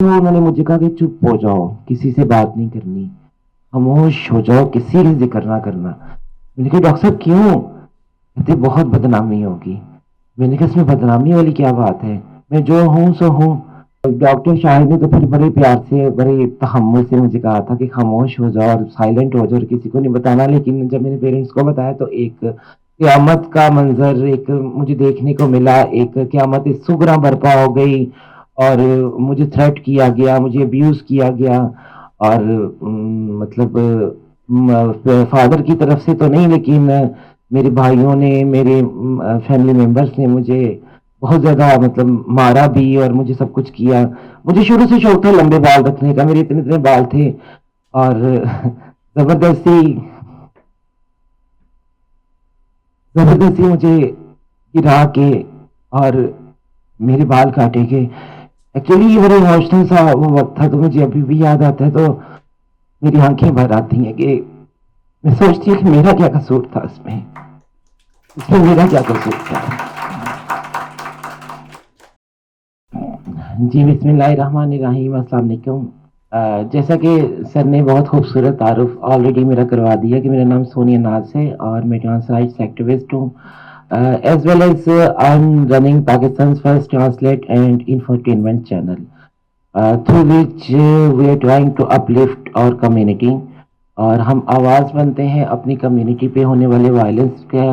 तो उन्होंने मुझे कहा कि चुप हो जाओ, किसी से बात नहीं करनी, खामोश हो जाओ, किसी का जिक्र ना करना। मैंने कहा डॉक्टर साहब क्यों? कहते बहुत बदनामी होगी। मैंने कहा इसमें बदनामी वाली क्या बात है, मैं जो हूँ सो हूँ। डॉक्टर शाहिद ने तो फिर बड़े प्यार से बड़े तहम्मुल से मुझे कहा था कि खामोश हो जाओ और साइलेंट हो जाओ और किसी को नहीं बताना। लेकिन जब मेरे पेरेंट्स को बताया तो एक क्यामत का मंजर एक मुझे देखने को मिला, एक क्यामत सुगरा बर्पा हो गई और मुझे थ्रेट किया गया, मुझे अब्यूज किया गया। और मतलब फादर की तरफ से तो नहीं, लेकिन मेरे भाइयों ने, मेरे फैमिली मेंबर्स ने मुझे बहुत ज्यादा मतलब मारा भी और मुझे सब कुछ किया। मुझे शुरू से शौक था लंबे बाल रखने का, मेरे इतने इतने बाल थे और जबरदस्ती जबरदस्ती मुझे गिरा के और मेरे बाल काटे के। एक्चुअली ये बड़ा इमोशनल सा वो वक्त था, तो मुझे अभी भी याद आता है तो मेरी आंखें भर आती हैं कि मैं सोचती हूँ कि मेरा क्या कसूर था इसमें, इसमें मेरा क्या कसूर था। जी बिस्मिल्लाहिर्रहमानिर्रहीम, अस्सलाम वालेकुम। जैसा कि सर ने बहुत खूबसूरत तारुफ ऑलरेडी मेरा करवा दिया कि मेरा नाम सोनिया नाज है और मैं ट्रांस राइट्स एक्टिविस्ट हूँ, as well as I'm running Pakistan's first translate and infotainment channel, through which we are trying to uplift our community। और हम आवाज़ बनते हैं अपनी कम्युनिटी पे होने वाले वायलेंस का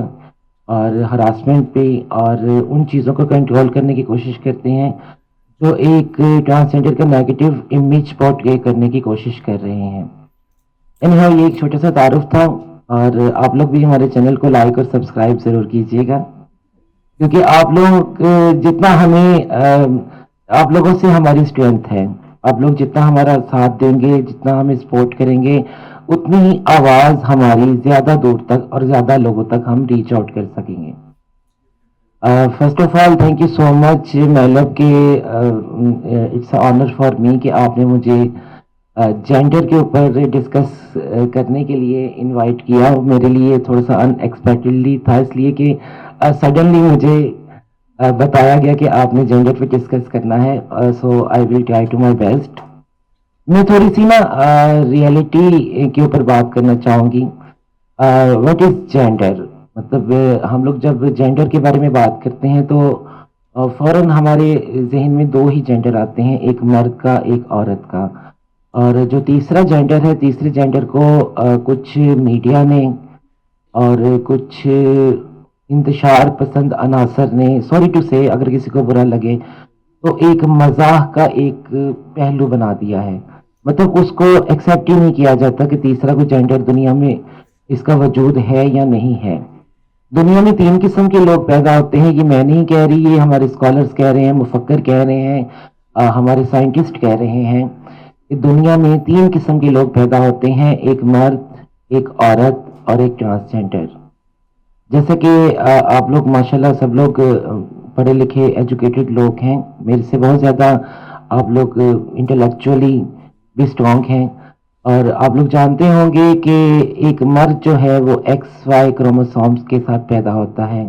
और हरासमेंट पे, और उन चीज़ों को कंट्रोल करने की कोशिश करते हैं जो एक ट्रांसजेंडर का नेगेटिव इमेज पोर्ट्रे करने की कोशिश कर रहे हैं। एनीहाउ ये एक छोटा सा तारुफ था, और आप लोग भी हमारे चैनल को लाइक और सब्सक्राइब ज़रूर कीजिएगा, क्योंकि आप लोग जितना हमें आप लोगों से हमारी स्ट्रेंथ है। आप लोग जितना हमारा साथ देंगे, जितना हमें सपोर्ट करेंगे, उतनी ही आवाज़ हमारी ज़्यादा दूर तक और ज़्यादा लोगों तक हम रीच आउट कर सकेंगे। First of all thank you so much मैलब के, इट्स ऑनर फॉर मी कि आपने मुझे जेंडर के ऊपर डिस्कस करने के लिए इनवाइट किया। मेरे लिए थोड़ा सा अनएक्सपेक्टेडली था, इसलिए कि सडनली मुझे बताया गया कि आपने जेंडर पे डिस्कस करना है, so I will try to my best. मैं थोड़ी सी ना रियलिटी के ऊपर बात करना चाहूँगी। व्हाट इज जेंडर, मतलब हम लोग जब जेंडर के बारे में बात करते हैं तो फौरन हमारे जहन में दो ही जेंडर आते हैं, एक मर्द का, एक औरत का। और जो तीसरा जेंडर है, तीसरे जेंडर को कुछ मीडिया ने और कुछ इंतशार पसंद अनासर ने, सॉरी टू से अगर किसी को बुरा लगे, तो एक मजाक का एक पहलू बना दिया है। मतलब उसको एक्सेप्ट ही नहीं किया जाता कि तीसरा कोई जेंडर दुनिया में इसका वजूद है या नहीं है। दुनिया में तीन किस्म के लोग पैदा होते हैं, ये मैं नहीं कह रही, ये हमारे स्कॉलर्स कह रहे हैं, मुफक्कर कह रहे हैं, हमारे साइंटिस्ट कह रहे हैं कि दुनिया में तीन किस्म के लोग पैदा होते हैं, एक मर्द, एक औरत और एक ट्रांसजेंडर। जैसे कि आप लोग माशाल्लाह सब लोग पढ़े लिखे एजुकेटेड लोग हैं, मेरे से बहुत ज़्यादा आप लोग इंटेलेक्चुअली भी स्ट्रांग हैं, और आप लोग जानते होंगे कि एक मर्द जो है वो एक्स वाई क्रोमोसोम्स के साथ पैदा होता है,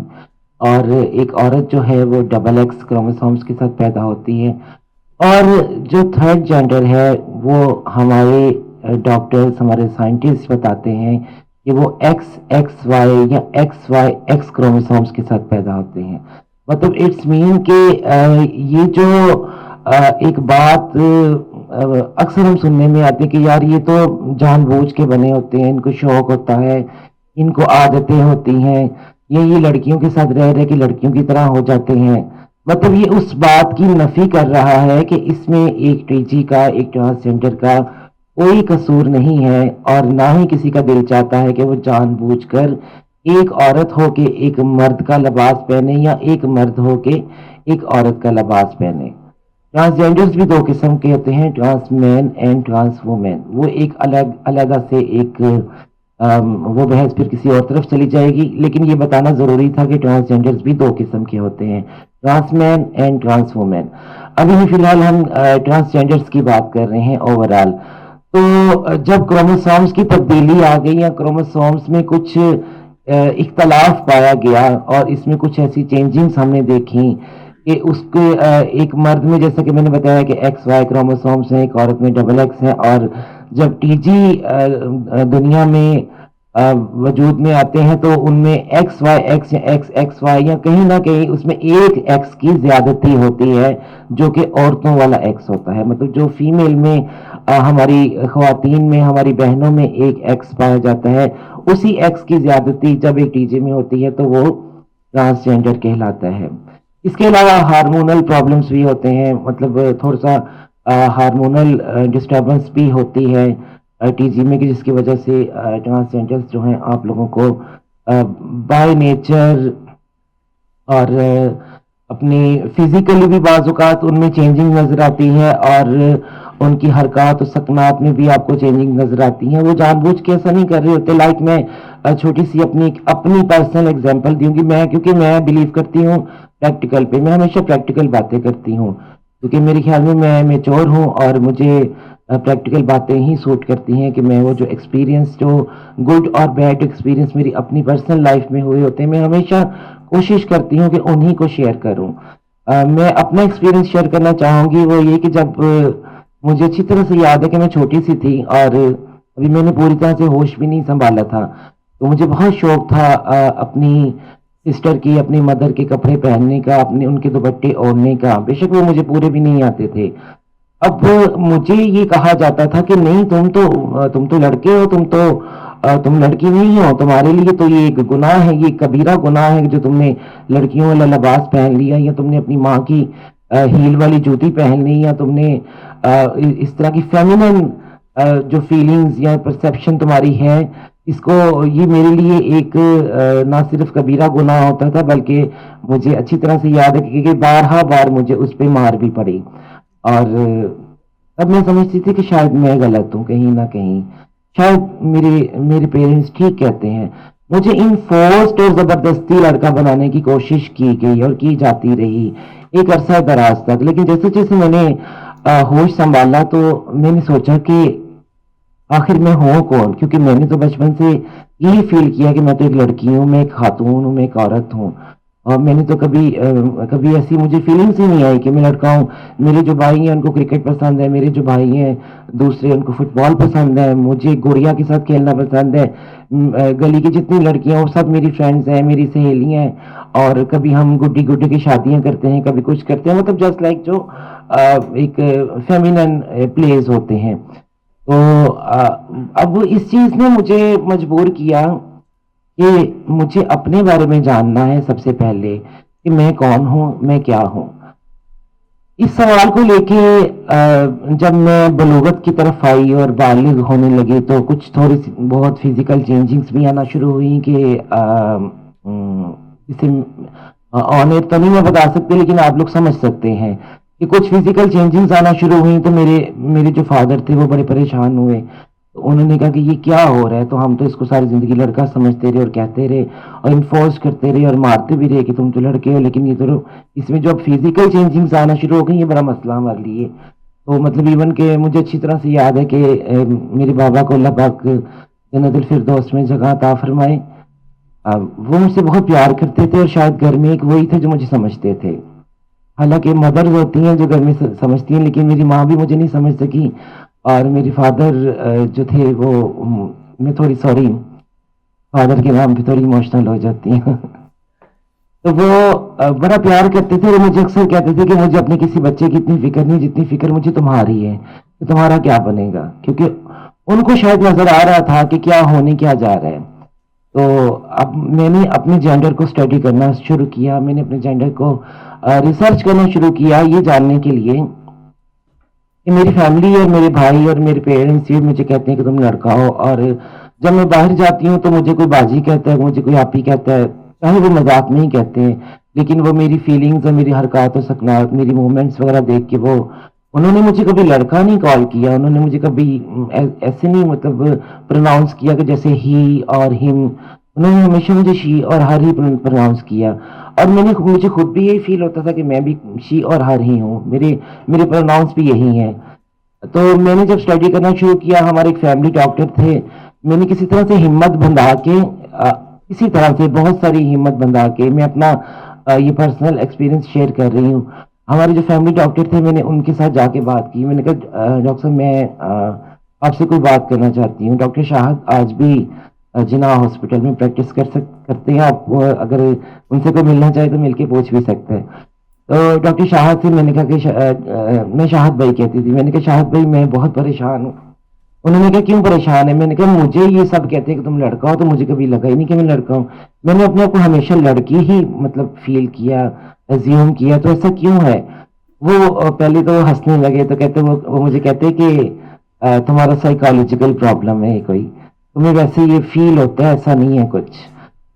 और एक औरत जो है वो डबल एक्स क्रोमोसोम्स के साथ पैदा होती है। और जो थर्ड जेंडर है वो हमारे डॉक्टर्स, हमारे साइंटिस्ट बताते हैं कि वो एक्स एक्स वाई या एक्स वाई एक्स क्रोमोसोम्स के साथ पैदा होते हैं। मतलब इट्स मीन कि ये जो एक बात अक्सर हम सुनने में आती है कि यार ये तो जानबूझ के बने होते हैं, इनको शौक होता है, इनको आदतें होती हैं, ये लड़कियों के साथ रह रहे कि लड़कियों की तरह हो जाते हैं। मतलब ये उस बात की नफी कर रहा है कि इसमें एक टीजी का, एक ट्रांसजेंडर का कोई कसूर नहीं है, और ना ही किसी का दिल चाहता है कि वो जानबूझकर एक औरत हो के एक मर्द का लिबास पहने या एक मर्द हो के एक औरत का लिबास पहने। ट्रांसजेंडर्स भी दो किस्म के होते हैं, trans man and trans women. वो एक अलग अलग से एक वो बहस फिर किसी और तरफ चली जाएगी, लेकिन ये बताना जरूरी था कि ट्रांसजेंडर्स भी दो किस्म के होते हैं, trans man and trans women. अभी फिलहाल हम ट्रांसजेंडर्स की बात कर रहे हैं ओवरऑल। तो जब क्रोमोसोम्स की तब्दीली आ गई या क्रोमोसोम्स में कुछ इख्तलाफ पाया गया और इसमें कुछ ऐसी चेंजिंग्स हमने देखी کہ उसके एक मर्द में जैसा कि मैंने बताया कि एक्स वाई क्रोमोसोम्स हैं, एक औरत में डबल एक्स है, और जब टीजी दुनिया में वजूद में आते हैं तो उनमें एक्स वाई एक्स या एक्स एक्स वाई या कहीं ना कहीं उसमें एक एक्स की ज्यादती होती है, जो कि औरतों वाला एक्स होता है। मतलब जो फीमेल में हमारी ख्वातीन में, हमारी बहनों में एक एक्स पाया जाता है, उसी एक्स की ज्यादती जब एक टीजे में होती है तो वो ट्रांसजेंडर कहलाता है। इसके अलावा हार्मोनल प्रॉब्लम्स भी होते हैं, मतलब थोड़ा सा हार्मोनल डिस्टर्बेंस भी होती है टीजी में, कि जिसकी वजह से ट्रांसजेंडर्स जो हैं आप लोगों को बाय नेचर और अपनी फिजिकली भी बाज़ उनमें चेंजिंग नजर आती है, और उनकी हरकत और सकनात में भी आपको चेंजिंग नजर आती है। वो जानबूझ के ऐसा नहीं कर रहे होते। लाइक मैं छोटी सी अपनी अपनी पर्सनल एग्जांपल दूंगी। मैं, क्योंकि मैं बिलीव करती हूँ प्रैक्टिकल पे, मैं हमेशा प्रैक्टिकल बातें करती हूँ, क्योंकि मेरे ख्याल में मैं मेच्योर हूँ और मुझे प्रैक्टिकल बातें ही सूट करती हैं। कि मैं वो जो एक्सपीरियंस, जो गुड और बैड एक्सपीरियंस मेरी अपनी पर्सनल लाइफ में हुए होते हैं, मैं हमेशा कोशिश करती हूँ कि उन्हीं को शेयर करूँ। मैं अपना एक्सपीरियंस शेयर करना चाहूँगी, वो ये कि जब मुझे अच्छी तरह से याद है कि मैं छोटी सी थी और अभी मैंने पूरी तरह से होश भी नहीं संभाला था, तो मुझे बहुत शौक था अपनी सिस्टर की, अपनी मदर के कपड़े पहनने का, अपने उनके दुपट्टे ओढ़ने का। बेशक वो मुझे पूरे भी नहीं आते थे। अब मुझे ये कहा जाता था कि नहीं, तुम तो लड़के हो, तुम लड़की नहीं हो, तुम्हारे लिए तो ये एक गुनाह है, ये कबीरा गुनाह है जो तुमने लड़कियों वाला लिबास पहन लिया, या तुमने अपनी माँ की हील वाली जूती पहन ली, या तुमने इस तरह की फेमिनिन जो फीलिंग्स या परसेप्शन तुम्हारी है, इसको, ये मेरे लिए एक ना सिर्फ कबीरा गुनाह होता था, बल्कि मुझे अच्छी तरह से याद है कि बारहा बार मुझे उस पर मार भी पड़ी। और तब मैं समझती थी कि शायद मैं गलत हूँ कहीं ना कहीं, शायद मेरे मेरे पेरेंट्स ठीक कहते हैं। मुझे इनफोर्स्ड और जबरदस्ती लड़का बनाने की कोशिश की गई और की जाती रही एक अरसा दराज तक। लेकिन जैसे जैसे मैंने होश संभाला तो मैंने सोचा कि आखिर मैं हूँ कौन, क्योंकि मैंने तो बचपन से यही फील किया कि मैं तो एक लड़की हूँ, मैं एक खातून हूँ, मैं एक औरत हूँ। और मैंने तो कभी ऐसी मुझे फीलिंग्स ही नहीं आई कि मैं लड़का हूँ। मेरे जो भाई हैं उनको क्रिकेट पसंद है, मेरे जो भाई हैं दूसरे उनको फुटबॉल पसंद है, मुझे गुड़िया के साथ खेलना पसंद है। गली की जितनी लड़कियां वो सब मेरी फ्रेंड्स हैं, मेरी सहेलियां हैं, और कभी हम गुड्डी गुड्डी की शादियां करते हैं, कभी कुछ करते हैं, मतलब जस्ट लाइक जो एक फेमिनन प्लेस होते हैं। तो अब इस चीज ने मुझे मजबूर किया कि मुझे अपने बारे में जानना है सबसे पहले, कि मैं कौन हूँ, मैं क्या हूँ। इस सवाल को लेके जब मैं बलूगत की तरफ आई और बालिग होने लगी, तो कुछ थोड़ी सी बहुत फिजिकल चेंजिंग्स भी आना शुरू हुई कि इसे ऑन एयर तो नहीं मैं बता सकते, लेकिन आप लोग समझ सकते हैं कि कुछ फिजिकल चेंजिंग्स आना शुरू हुई। तो मेरे मेरे जो फादर थे वो बड़े परेशान हुए। तो उन्होंने कहा कि ये क्या हो रहा है। तो हम तो इसको सारी जिंदगी लड़का समझते रहे और कहते रहे और इन्फोर्स करते रहे और मारते भी रहे कि तुम तो लड़के हो, लेकिन ये तो इसमें जो अब फिजिकल चेंजिंग्स आना शुरू हो गई, ये बड़ा मसला हमारे लिए। तो मतलब इवन के मुझे अच्छी तरह से याद है कि मेरे बाबा को अल्लाह पाक जन्नतुल फिरदौस में जगह अता फरमाए। वो मुझसे बहुत प्यार करते थे और शायद घर में एक वही थे जो मुझे समझते थे। हालांकि मदर्स होती हैं जो घर में समझती हैं, लेकिन मेरी माँ भी मुझे नहीं समझ सकी। और मेरे फादर जो थे वो, मैं थोड़ी सॉरी फादर के नाम पे थोड़ी इमोशनल हो जाती हैं। तो वो बड़ा प्यार करते थे और मुझे अक्सर कहते थे कि मुझे अपने किसी बच्चे की इतनी फिक्र नहीं जितनी फिक्र मुझे तुम्हारी है, तो तुम्हारा क्या बनेगा। क्योंकि उनको शायद नजर आ रहा था कि क्या होने क्या जा रहा है। तो अब मैंने अपने जेंडर को स्टडी करना शुरू किया। मैंने अपने जेंडर को रिसर्च करना शुरू किया, ये जानने के लिए कि मेरी फैमिली और मेरे भाई और मेरे पेरेंट्स ये मुझे कहते हैं कि तुम लड़का हो। और जब मैं बाहर जाती हूँ तो मुझे कोई बाजी कहता है, मुझे कोई आपी कहता है, चाहे वो मजाक में ही कहते हैं, लेकिन वो मेरी फीलिंग्स और मेरी हरकत और सकनात, मेरी मूवमेंट्स वगैरह देख के वो, उन्होंने मुझे कभी लड़का नहीं कॉल किया, उन्होंने मुझे कभी ऐसे नहीं मतलब प्रोनाउंस किया कि जैसे ही और हिम। उन्होंने हमेशा मुझे शी और हर ही प्रोनाउंस किया। और मुझे खुद भी यही फील होता था कि मैं भी शी और हर ही हूँ, मेरे मेरे प्रोनाउंस भी यही हैं। तो मैंने जब स्टडी करना शुरू किया, हमारे एक फैमिली डॉक्टर थे, मैंने किसी तरह से हिम्मत बंधा के किसी तरह से बहुत सारी हिम्मत बंधा के मैं अपना یہ پرسنل ایکسپیرینس شیئر کر رہی ہوں. ہمارے جو فیملی ڈاکٹر تھے، میں نے ان کے ساتھ جا کے بات کی. میں نے کہا ڈاکٹر صاحب میں آپ سے کوئی بات کرنا چاہتی ہوں. ڈاکٹر شاہد آج بھی جنا ہاسپٹل میں پریکٹس کرتے ہیں. آپ اگر ان سے کوئی ملنا چاہے تو مل کے پوچھ بھی سکتے ہیں. تو ڈاکٹر شاہد سے میں نے کہا کہ میں شاہد بھائی کہتی تھی. میں نے کہا شاہد بھائی میں بہت پریشان ہوں. انہوں نے کہا کیوں پریشان ہے؟ میں نے کہا مجھے یہ سب کہتے ہیں کہ تم لڑکا ہو، تو مجھے کبھی لگا ہی نہیں کہ میں لڑکا ہوں. میں نے اپنے آپ کو ہمیشہ لڑکی ہی مطلب فیل کیا، زیوم کیا. تو ایسا کیوں ہے؟ وہ پہلے تو ہنسنے لگے. تو کہتے وہ مجھے کہتے کہ تمہارا سائیکالوجیکل پرابلم ہے کوئی، تمہیں ویسے یہ فیل ہوتا ہے، ایسا نہیں ہے کچھ.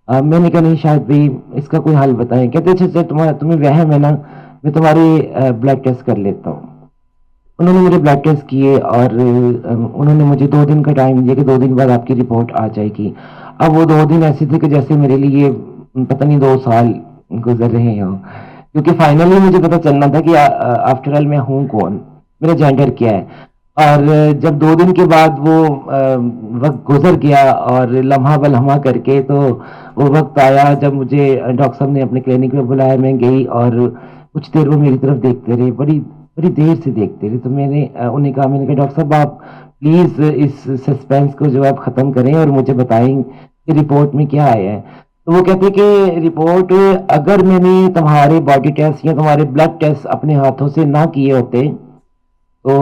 میں نے کہا نہیں شاید بھائی اس کا کوئی حل بتائیں. کہتے اچھا اچھا تمہیں وہم ہے نا، میں تمہارے بلڈ ٹیسٹ کر لیتا ہوں. انہوں نے میرے بلڈ ٹیسٹ کیے اور انہوں نے مجھے 2 دن کا ٹائم دیا کہ 2 دن بعد آپ کی رپورٹ آ جائے گی. اب وہ 2 دن ایسے تھے کہ جیسے میرے لیے پتہ نہیں 2 سال گزر رہے ہوں، کیونکہ فائنلی مجھے پتا چلنا تھا کہ آفٹر آل میں ہوں کون، میرا جینڈر کیا ہے. اور جب 2 دن کے بعد وہ وقت گزر گیا اور لمحہ بلمحہ کر کے، تو وہ وقت آیا جب مجھے ڈاکٹر صاحب نے اپنے کلینک میں بلایا. میں گئی اور کچھ دیر وہ میری طرف دیکھتے رہے، بڑی بڑی دیر سے دیکھتے رہے. تو میں نے انہیں کہا، میں نے کہا ڈاکٹر صاحب آپ پلیز اس سسپینس کو جو آپ ختم کریں اور مجھے بتائیں کہ رپورٹ میں کیا آیا ہے. تو وہ کہتے کہ رپورٹ اگر میں نے تمہارے باڈی ٹیسٹ یا تمہارے بلڈ ٹیسٹ اپنے ہاتھوں سے نہ کیے ہوتے تو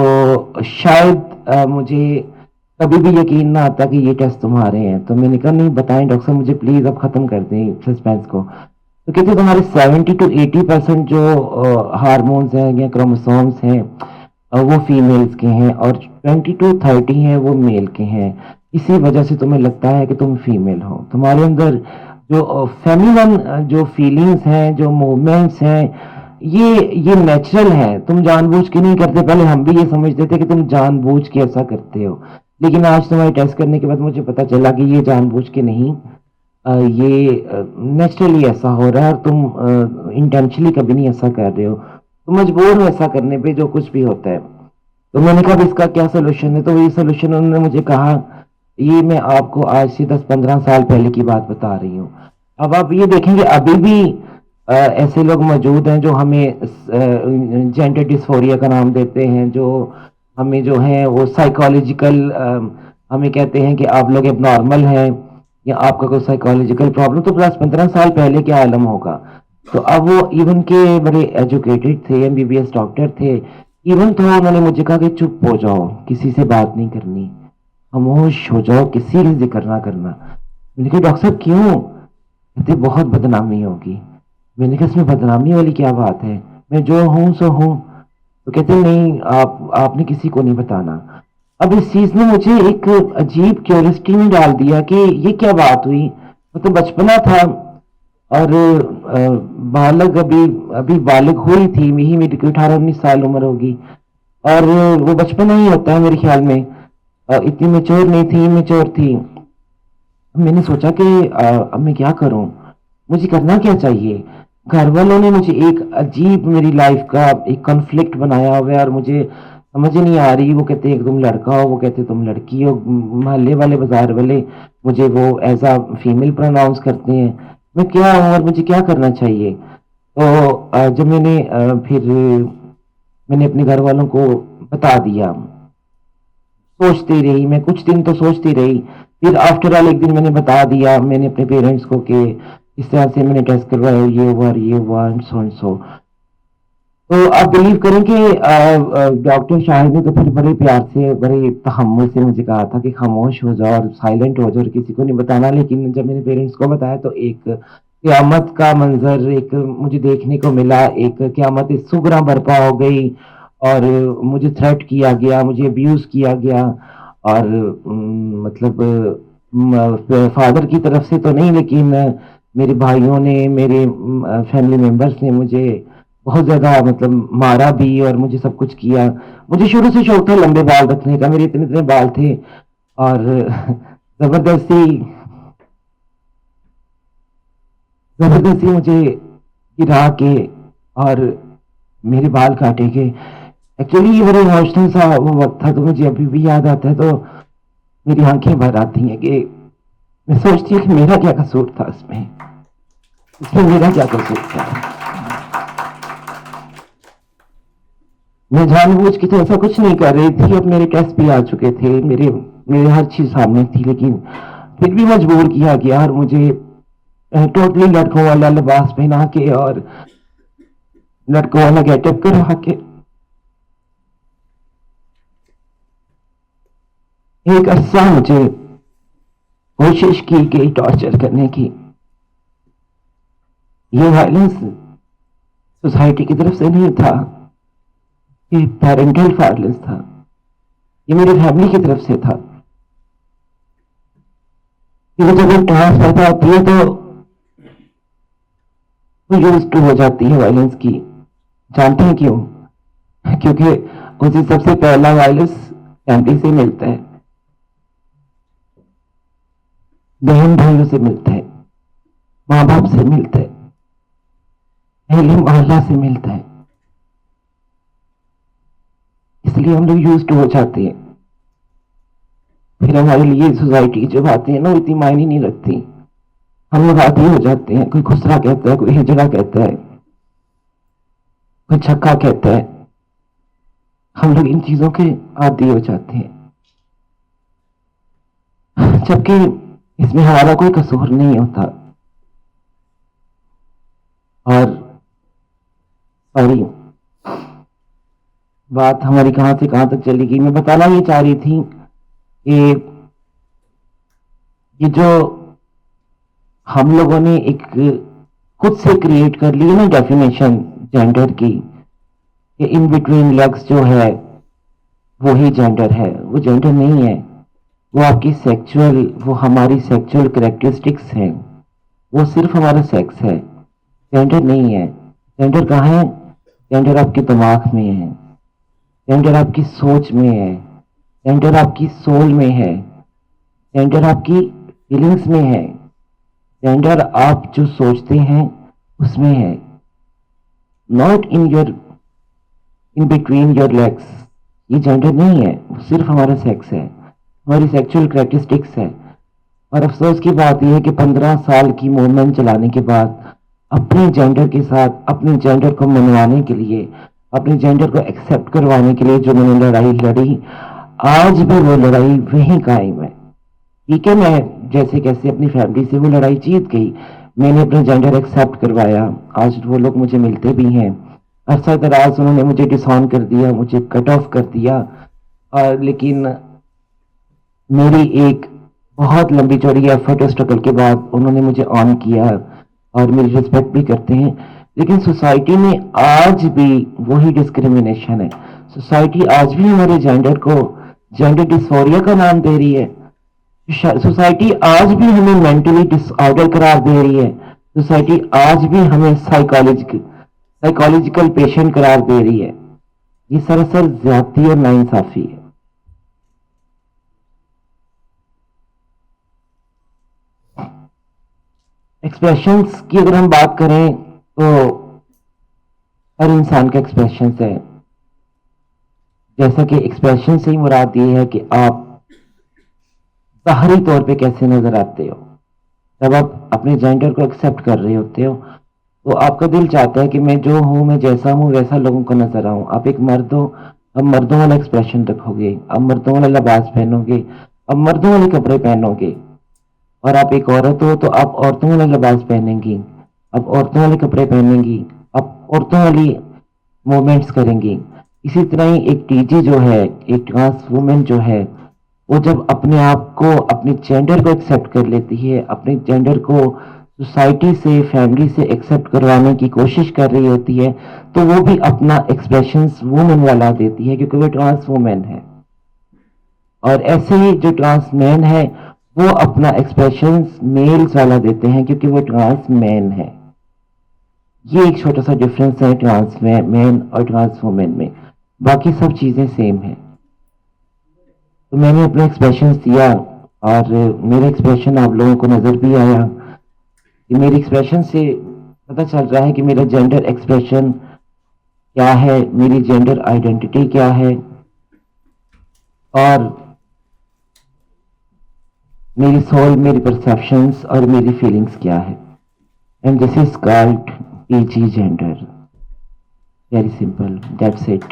شاید مجھے کبھی بھی یقین نہ آتا کہ یہ ٹیسٹ تمہارے ہیں. تو میں نے کہا نہیں بتائیں ڈاکٹر صاحب مجھے پلیز اب ختم کر دیں سسپینس کو. تو کہتے تمہارے 70 to 80% جو ہارمونز ہیں یا کروموسومس ہیں وہ فیمیلز کے ہیں، اور 20 to 30 ہیں وہ میل کے ہیں. اسی وجہ سے تمہیں لگتا ہے کہ تم فیمیل ہو. تمہارے اندر جو فیمینن جو فیلنگز ہیں، جو موومنٹس ہیں، یہ نیچرل ہے. تم جان بوجھ کے نہیں کرتے. پہلے ہم بھی یہ سمجھتے تھے کہ تم جان بوجھ کے ایسا کرتے ہو، لیکن آج تمہارے ٹیسٹ کرنے کے بعد مجھے پتا چلا کہ یہ جان بوجھ کے نہیں، یہ نیچرلی ایسا ہو رہا ہے. اور تم انٹینشنلی کبھی نہیں ایسا کر رہے ہو، تم مجبور ہو ایسا کرنے پہ جو کچھ بھی ہوتا ہے. تو میں نے کہا اس کا کیا سولوشن ہے؟ تو یہ سولوشن انہوں نے مجھے کہا، یہ میں آپ کو آج سے 10-15 سال پہلے کی بات بتا رہی ہوں. اب آپ یہ دیکھیں گے ابھی بھی ایسے لوگ موجود ہیں جو ہمیں جینڈر ڈسفوریا کا نام دیتے ہیں، جو ہمیں جو ہیں وہ سائیکالوجیکل ہمیں کہتے ہیں کہ آپ لوگ اب نارمل ہیں یا آپ کا کوئی سائیکالوجیکل پرابلم. تو 10-15 سال پہلے کیا عالم ہوگا. تو اب وہ ایون کے بڑے ایجوکیٹڈ تھے، MBBS ڈاکٹر تھے. ایون تو انہوں نے مجھے کہا کہ چپ ہو جاؤ، کسی سے بات نہیں کرنی، خاموش ہو جاؤ، کسی کا ذکر نہ کرنا. میں نے کہا ڈاکٹر صاحب کیوں؟ کہتے بہت بدنامی ہوگی. میں نے کہا اس میں بدنامی والی کیا بات ہے، میں جو ہوں سو ہوں. تو کہتے نہیں آپ نے کسی کو نہیں بتانا. اب اس چیز نے مجھے ایک عجیب کیورسٹی میں ڈال دیا کہ یہ کیا بات ہوئی. مطلب بچپنا تھا اور بالغ ابھی بالغ ہوئی تھی، میری 18-19 سال عمر ہوگی. اور وہ بچپنا ہی ہوتا ہے میرے خیال میں. اتنی میچور نہیں تھی، میچور تھی. میں نے سوچا کہ اب میں کیا کروں، مجھے کرنا کیا چاہیے. گھر والوں نے مجھے ایک عجیب میری لائف کا ایک کنفلکٹ بنایا ہوا ہے اور مجھے سمجھ نہیں آ رہی. وہ کہتے ہیں کہ تم لڑکا ہو، وہ کہتے تم لڑکی ہو. محلے والے بازار والے مجھے وہ ایز اے فیمیل پروناؤنس کرتے ہیں. میں کیا ہوں اور مجھے کیا کرنا چاہیے. تو جب میں نے اپنے گھر والوں کو بتا دیا، سوچتی رہی میں کچھ دن، تو سوچتی رہی. پھر آفٹر آل ایک دن میں نے بتا دیا میں نے اپنے پیرنٹس کو کہ اس طرح سے میں نے ٹیسٹ کروایا، یہ ہوا اور یہ ہوا سو. تو آپ بلیو کریں کہ ڈاکٹر شاہد نے تو پھر بڑے پیار سے بڑے تحمل سے مجھے کہا تھا کہ خاموش ہو جاؤ اور سائلنٹ ہو جاؤ اور کسی کو نہیں بتانا. لیکن جب میں نے پیرنٹس کو بتایا تو ایک قیامت کا منظر ایک مجھے دیکھنے کو ملا. ایک قیامت سگرا برپا ہو گئی اور مجھے تھریٹ کیا گیا، مجھے ابیوز کیا گیا. اور مطلب فادر کی طرف سے تو نہیں، لیکن میرے بھائیوں نے، میرے فیملی ممبرس نے مجھے بہت زیادہ مطلب مارا بھی اور مجھے سب کچھ کیا. مجھے شروع سے شوق تھا لمبے بال رکھنے کا، میرے اتنے اتنے بال تھے. اور زبردستی زبردستی مجھے گرا کے اور میرے بال کاٹے گئے. ایکچولی یہ بڑا ایموشنل سا وہ وقت تھا، تو مجھے ابھی بھی یاد آتا ہے تو میری آنکھیں بھر آتی ہیں کہ میں سوچتی ہوں کہ میرا کیا قصور تھا اس میں. इसमें मेरा क्या कसूर था? मैं जानबूझ के तो ऐसा कुछ नहीं कर रही थी, अब मेरे टेस्ट भी आ चुके थे, मेरे मेरे हर चीज सामने थी, लेकिन फिर भी मजबूर किया गया और मुझे टोटली लड़कों वाला लिबास पहना के और लड़कों वाला गेटअप करवा के एक अरसा मुझे कोशिश की गई टॉर्चर करने की। ये वायलेंस सोसाइटी की तरफ से नहीं था, ये पेरेंटल वायलेंस था, ये मेरी फैमिली की तरफ से था। क्योंकि जब एक क्लास पैदा होती है तो वो यूज टू हो जाती है वायलेंस की। जानते हैं क्यों? क्योंकि उसे सबसे पहला वायलेंस फैमिली से मिलता है, बहन भाइयों से मिलता है, माँ बाप से मिलता है, पहले मोहल्ला से मिलता है। इसलिए हम लोग यूज टू हो जाते हैं। फिर हमारे लिए सोसाइटी की जो बातें हैं ना, इतनी मायने नहीं रखती, हम लोग आदी हो जाते हैं। कोई खुसरा कहता है, कोई हिजड़ा कहता है, कोई छक्का कहता है, हम लोग इन चीजों के आदी हो जाते हैं, जबकि इसमें हमारा कोई कसूर नहीं होता। और सॉरी, बात हमारी कहां से कहां तक चली गई। मैं बताना ये चाह रही थी कि ये जो हम लोगों ने एक खुद से क्रिएट कर ली है ना डेफिनेशन जेंडर की, कि इन बिटवीन लेग्स जो है वो ही जेंडर है, वो जेंडर नहीं है। वो आपकी सेक्सुअल, वो हमारी सेक्सुअल कैरेक्टरिस्टिक्स हैं, वो सिर्फ हमारा सेक्स है, जेंडर नहीं है। जेंडर कहाँ है? जेंडर आपके दिमाग में है, जेंडर आपकी सोच में है, जेंडर आपकी सोल में है, जेंडर आपकी फीलिंग्स में है, जेंडर आप जो सोचते हैं उसमें है, not in your, in between your legs. ये जेंडर नहीं है, वो सिर्फ हमारा सेक्स है, हमारी सेक्सुअल कैरेक्टरिस्टिक्स है। और अफसोस की बात यह है कि 15 साल की मूवमेंट चलाने के बाद अपने जेंडर के साथ, अपने जेंडर को मनवाने के लिए, अपने जेंडर को एक्सेप्ट करवाने के लिए जो मैंने लड़ाई लड़ी, आज भी वो लड़ाई वहीं कायम है। ठीक है, मैं जैसे कैसे अपनी फैमिली से वो लड़ाई जीत गई, मैंने अपना जेंडर एक्सेप्ट करवाया, आज वो लोग मुझे मिलते भी हैं। अरसा दराज उन्होंने मुझे डिसऑन कर दिया, मुझे कट ऑफ कर दिया, और लेकिन मेरी एक बहुत लंबी चौड़ी एफर्ट और स्ट्रगल के बाद उन्होंने मुझे ऑन किया और मेरी रिस्पेक्ट भी करते हैं। लेकिन सोसाइटी में आज भी वही डिस्क्रिमिनेशन है। सोसाइटी आज भी हमारे जेंडर को जेंडर डिसफोरिया का नाम दे रही है। सोसाइटी आज भी हमें मेंटली डिसऑर्डर करार दे रही है। सोसाइटी आज भी हमें साइकोलॉजिकल पेशेंट करार दे रही है। ये सरासर ज्यादती और नाइंसाफी है। एक्सप्रेशंस की अगर हम बात करें तो हर इंसान का एक्सप्रेशंस है। जैसा कि एक्सप्रेशन से ही मुराद ये है कि आप बाहरी तौर पे कैसे नजर आते हो। जब आप अपने जेंडर को एक्सेप्ट कर रहे होते हो तो आपका दिल चाहता है कि मैं जो हूं, मैं जैसा हूं वैसा लोगों को नजर आऊं। आप एक मर्द हो, अब मर्दों वाला एक्सप्रेशन रखोगे, अब मर्दों वाला लिबास पहनोगे, अब मर्दों वाले कपड़े पहनोगे। और आप एक औरत हो तो आप औरतों वाला लिबास पहनेंगी, अब औरतों वाले कपड़े पहनेंगी, अब औरतों वाली मूवमेंट्स करेंगी। इसी तरह ही एक टीजी जो है, एक ट्रांस वुमेन जो है, वो जब अपने आप को, अपने जेंडर को एक्सेप्ट कर लेती है, अपने जेंडर को सोसाइटी से, फैमिली से एक्सेप्ट करवाने की कोशिश कर रही होती है, तो वो भी अपना एक्सप्रेशंस वुमेन वाला देती है, क्योंकि वो ट्रांस वुमेन है। और ऐसे ही जो ट्रांस मैन है वो अपना एक्सप्रेशंस मेल्स वाला देते हैं, क्योंकि वो ट्रांस मैन है। ये एक छोटा सा डिफरेंस है ट्रांस मैन और ट्रांस वुमेन में, बाकी सब चीजें सेम है। तो मैंने अपना एक्सप्रेशन दिया और मेरा एक्सप्रेशन आप लोगों को नजर भी आया कि मेरे एक्सप्रेशन से पता चल रहा है कि मेरा जेंडर एक्सप्रेशन क्या है, मेरी जेंडर आइडेंटिटी क्या है, और मेरी सोल, मेरी परसेप्शंस और मेरी फीलिंग्स क्या है। and this is called PG gender. Very simple. That's it.